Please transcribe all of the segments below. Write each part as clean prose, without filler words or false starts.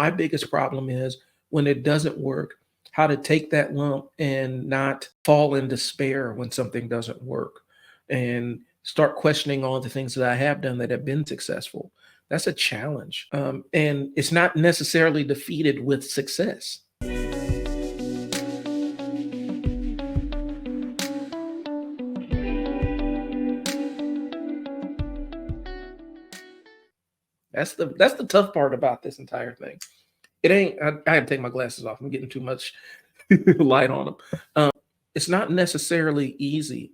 my biggest problem is when it doesn't work, how to take that lump and not fall in despair when something doesn't work and start questioning all the things that I have done that have been successful. That's a challenge. And it's not necessarily defeated with success. That's the tough part about this entire thing. It ain't. I have to take my glasses off. I'm getting too much light on them. It's not necessarily easy.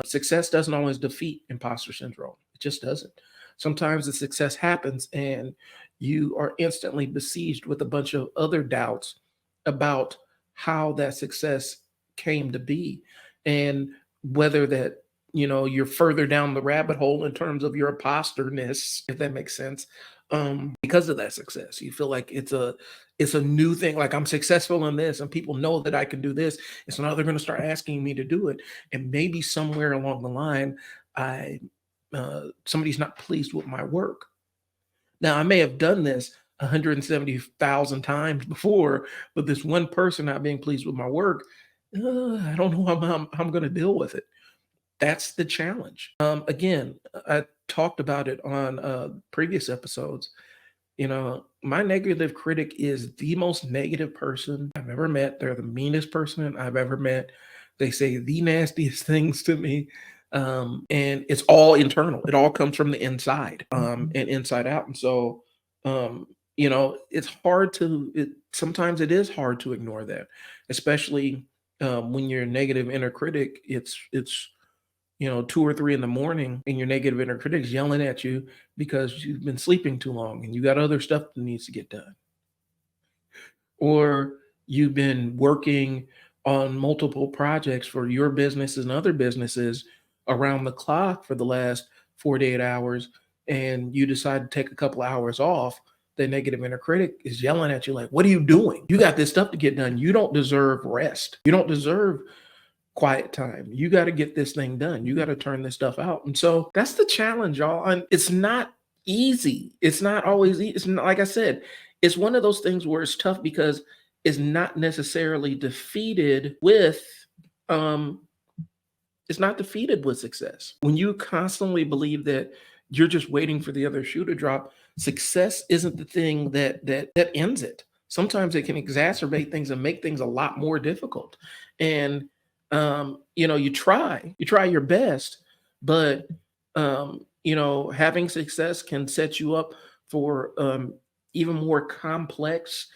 Success doesn't always defeat imposter syndrome. It just doesn't. Sometimes the success happens and you are instantly besieged with a bunch of other doubts about how that success came to be and whether that you're further down the rabbit hole in terms of your imposterness, if that makes sense. Because of that success, you feel like it's a new thing. Like, I'm successful in this, and people know that I can do this, and so now they're going to start asking me to do it. And maybe somewhere along the line, I somebody's not pleased with my work. Now, I may have done this 170,000 times before, but this one person not being pleased with my work, I don't know how I'm going to deal with it. That's the challenge. Again, I talked about it on previous episodes. My negative critic is the most negative person I've ever met. They're the meanest person I've ever met. They say the nastiest things to me. And it's all internal. It all comes from the inside, and inside out. And so, it's hard sometimes it is hard to ignore that, especially when your negative inner critic, it's 2 or 3 in the morning, and your negative inner critic's yelling at you because you've been sleeping too long and you got other stuff that needs to get done. Or you've been working on multiple projects for your business and other businesses around the clock for the last 48 hours, and you decide to take a couple hours off. The negative inner critic is yelling at you like, what are you doing? You got this stuff to get done. You don't deserve rest. You don't deserve quiet time. You got to get this thing done. You got to turn this stuff out. And so that's the challenge, y'all. And it's not easy. It's not always easy. It's not, like I said, it's one of those things where it's tough because it's not necessarily defeated with it's not defeated with success. When you constantly believe that you're just waiting for the other shoe to drop, success isn't the thing that ends it. Sometimes it can exacerbate things and make things a lot more difficult. And you try your best, but having success can set you up for even more complex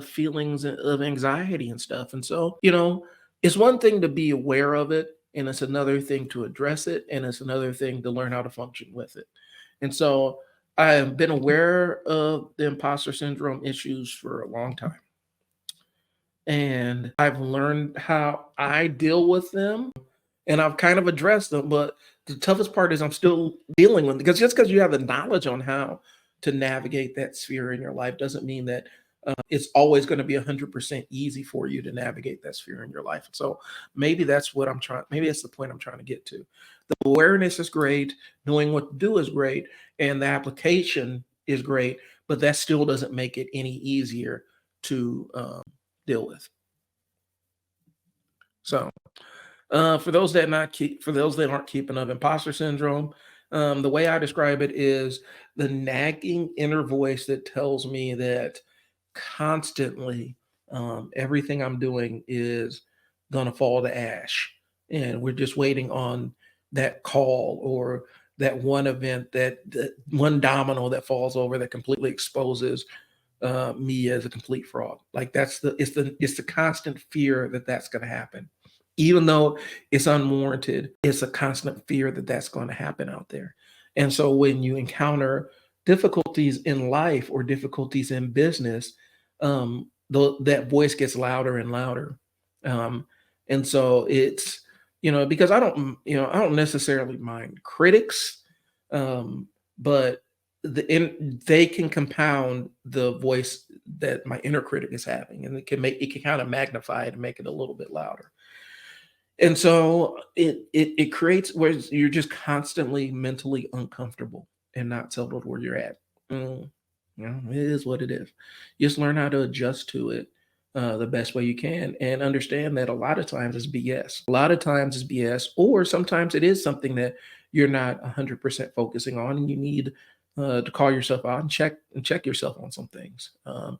feelings of anxiety and stuff. And so, it's one thing to be aware of it, and it's another thing to address it, and it's another thing to learn how to function with it. And so I have been aware of the imposter syndrome issues for a long time. And I've learned how I deal with them, and I've kind of addressed them. But the toughest part is I'm still dealing with it, because just because you have the knowledge on how to navigate that sphere in your life doesn't mean that it's always going to be 100% easy for you to navigate that sphere in your life. So maybe that's what maybe that's the point I'm trying to get to. The awareness is great, knowing what to do is great, and the application is great, but that still doesn't make it any easier to deal with. So for those that aren't keeping up, imposter syndrome, the way I describe it is the nagging inner voice that tells me that constantly everything I'm doing is gonna fall to ash, and we're just waiting on that call or that one event, that one domino that falls over that completely exposes me as a complete fraud. Like, it's the constant fear that that's going to happen, even though it's unwarranted. It's a constant fear that that's going to happen out there. And so when you encounter difficulties in life or difficulties in business, that voice gets louder and louder. And so it's, because I don't necessarily mind critics, but they can compound the voice that my inner critic is having, and it can kind of magnify it and make it a little bit louder. And so it creates where you're just constantly mentally uncomfortable and not settled where you're at. You know, it is what it is. You just learn how to adjust to it the best way you can and understand that a lot of times it's BS. A lot of times it's BS, or sometimes it is something that you're not 100% focusing on and you need to call yourself out and check yourself on some things.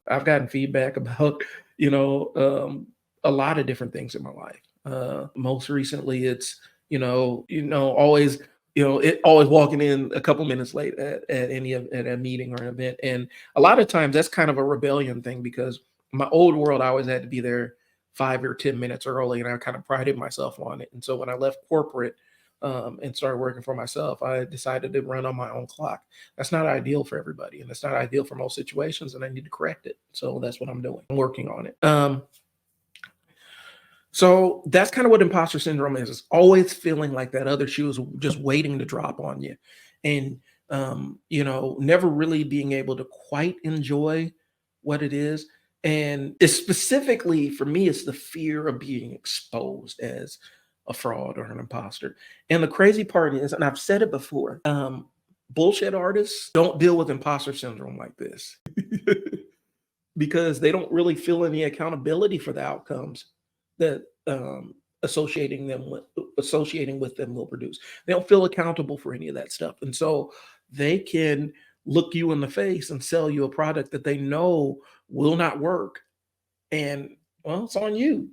I've gotten feedback about, you know, a lot of different things in my life. Most recently, it's always it always walking in a couple minutes late at a meeting or an event. And a lot of times that's kind of a rebellion thing because my old world, I always had to be there 5 or 10 minutes early, and I kind of prided myself on it. And so when I left corporate and started working for myself, I decided to run on my own clock. That's not ideal for everybody, and it's not ideal for most situations, and I need to correct it. So that's what I'm doing. I'm working on it. So that's kind of what imposter syndrome is. It's always feeling like that other shoe is just waiting to drop on you. And never really being able to quite enjoy what it is. And it's specifically for me, it's the fear of being exposed as a fraud or an imposter. And the crazy part is, and I've said it before, bullshit artists don't deal with imposter syndrome like this because they don't really feel any accountability for the outcomes that associating with them will produce. They don't feel accountable for any of that stuff, and so they can look you in the face and sell you a product that they know will not work. And well, it's on you.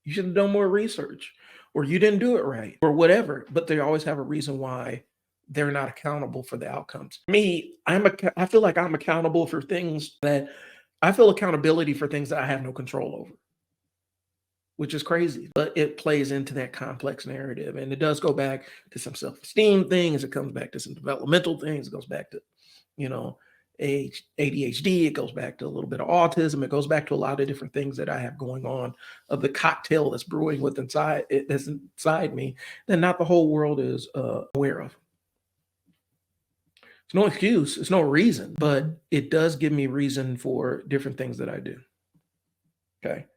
You should have done more research, or you didn't do it right, or whatever. But they always have a reason why they're not accountable for the outcomes. Me, I feel like I'm accountable for things that I feel accountability for things that I have no control over, which is crazy, but it plays into that complex narrative. And it does go back to some self-esteem things. It comes back to some developmental things. It goes back to, ADHD. It goes back to a little bit of autism. It goes back to a lot of different things that I have going on of the cocktail that's brewing that's inside me that not the whole world is aware of. It's no excuse. It's no reason, but it does give me reason for different things that I do. Okay.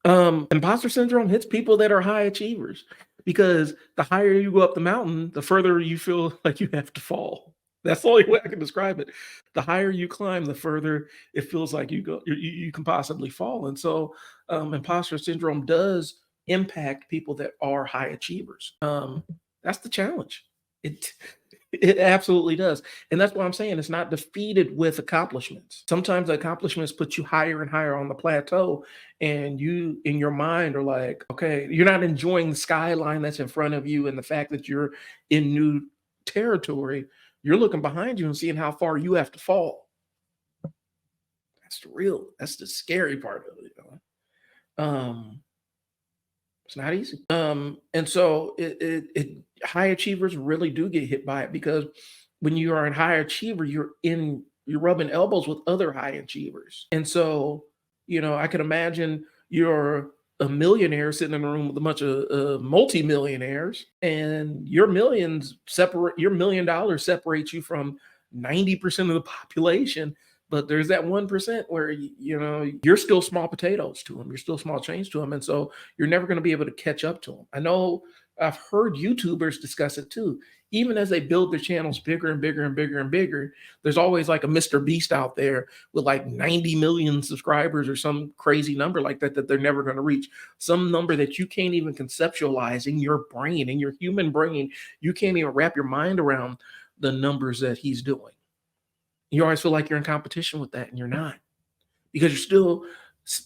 Imposter syndrome hits people that are high achievers because the higher you go up the mountain, the further you feel like you have to fall. That's the only way I can describe it. The higher you climb, the further it feels like you can possibly fall. And so, imposter syndrome does impact people that are high achievers. That's the challenge. It it absolutely does. And that's what I'm saying. It's not defeated with accomplishments. Sometimes accomplishments put you higher and higher on the plateau. And you, in your mind, are like, okay, you're not enjoying the skyline that's in front of you and the fact that you're in new territory. You're looking behind you and seeing how far you have to fall. That's the scary part of it. It's not easy. And so high achievers really do get hit by it because when you are a high achiever, you're rubbing elbows with other high achievers. And so, I can imagine you're a millionaire sitting in a room with a bunch of multimillionaires, and your $1 million separates you from 90% of the population. But there's that 1% where you're still small potatoes to them. You're still small change to them, and so you're never going to be able to catch up to them. I know I've heard YouTubers discuss it too. Even as they build their channels bigger and bigger and bigger and bigger, there's always like a Mr. Beast out there with like 90 million subscribers or some crazy number like that they're never going to reach. Some number that you can't even conceptualize in your brain, in your human brain. You can't even wrap your mind around the numbers that he's doing. You always feel like you're in competition with that, and you're not, because you're still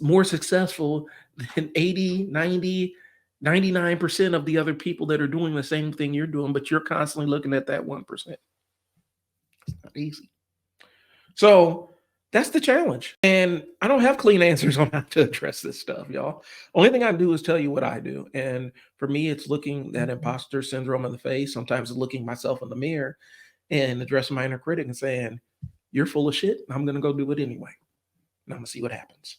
more successful than 80, 90, 99% of the other people that are doing the same thing you're doing, but you're constantly looking at that 1%. It's not easy. So that's the challenge. And I don't have clean answers on how to address this stuff, y'all. Only thing I do is tell you what I do. And for me, it's looking that imposter syndrome in the face. Sometimes it's looking myself in the mirror and addressing my inner critic and saying, you're full of shit. I'm going to go do it anyway. And I'm going to see what happens.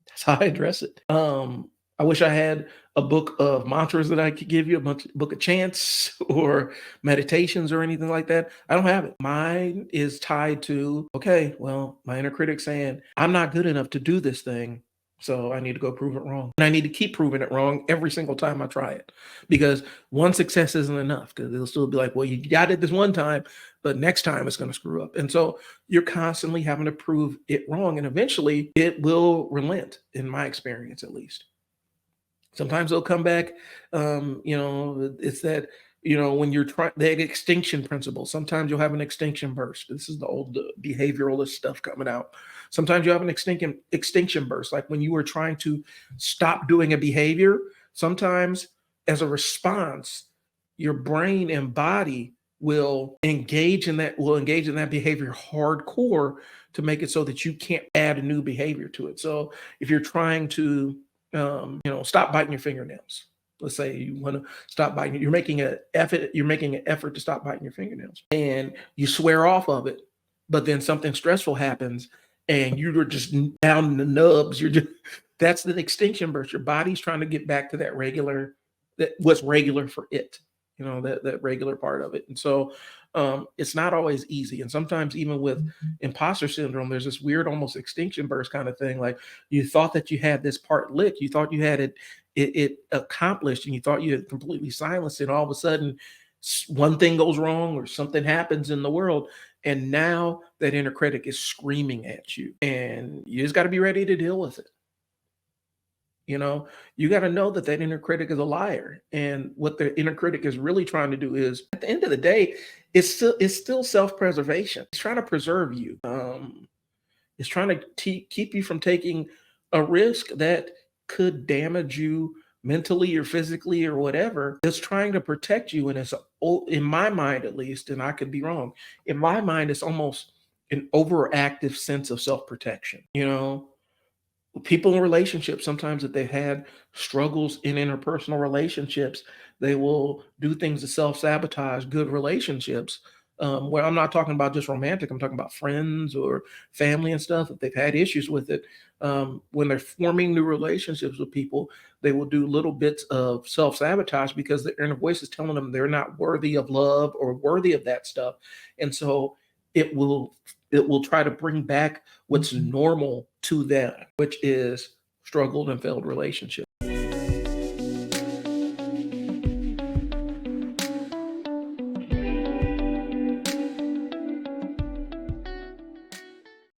That's how I address it. I wish I had a book of mantras that I could give you, book of chants or meditations or anything like that. I don't have it. Mine is tied to, okay, well, my inner critic saying, I'm not good enough to do this thing. So I need to go prove it wrong. And I need to keep proving it wrong every single time I try it, because one success isn't enough, because it'll still be like, well, you got it this one time, but next time it's going to screw up. And so you're constantly having to prove it wrong. And eventually it will relent, in my experience, at least. Sometimes they'll come back. It's that, when you're trying that extinction principle, sometimes you'll have an extinction burst. This is the old behavioralist stuff coming out. Sometimes you have an extinction burst, like when you were trying to stop doing a behavior. Sometimes, as a response, your brain and body will engage in that behavior hardcore to make it so that you can't add a new behavior to it. So if you're trying to stop biting your fingernails. Let's say you want to stop biting. You're making an effort to stop biting your fingernails, and you swear off of it. But then something stressful happens, and you're just down in the nubs. That's the extinction burst. Your body's trying to get back to what's regular for it. That regular part of it. And so it's not always easy. And sometimes, even with imposter syndrome, there's this weird, almost extinction burst kind of thing. Like, you thought that you had this part licked, you thought you had it accomplished, and you thought you had completely silenced it. All of a sudden, one thing goes wrong or something happens in the world, and now that inner critic is screaming at you, and you just got to be ready to deal with it. You got to know that inner critic is a liar. And what the inner critic is really trying to do is, at the end of the day, it's still self-preservation. It's trying to preserve you. It's trying to keep you from taking a risk that could damage you mentally or physically or whatever. It's trying to protect you. And in my mind, at least, and I could be wrong, in my mind, it's almost an overactive sense of self-protection. People in relationships, sometimes, if they've had struggles in interpersonal relationships, they will do things to self-sabotage good relationships. Where I'm not talking about just romantic, I'm talking about friends or family and stuff. If they've had issues with it, when they're forming new relationships with people, they will do little bits of self-sabotage because their inner voice is telling them they're not worthy of love or worthy of that stuff. And so it will try to bring back what's normal to them, which is struggled and failed relationships.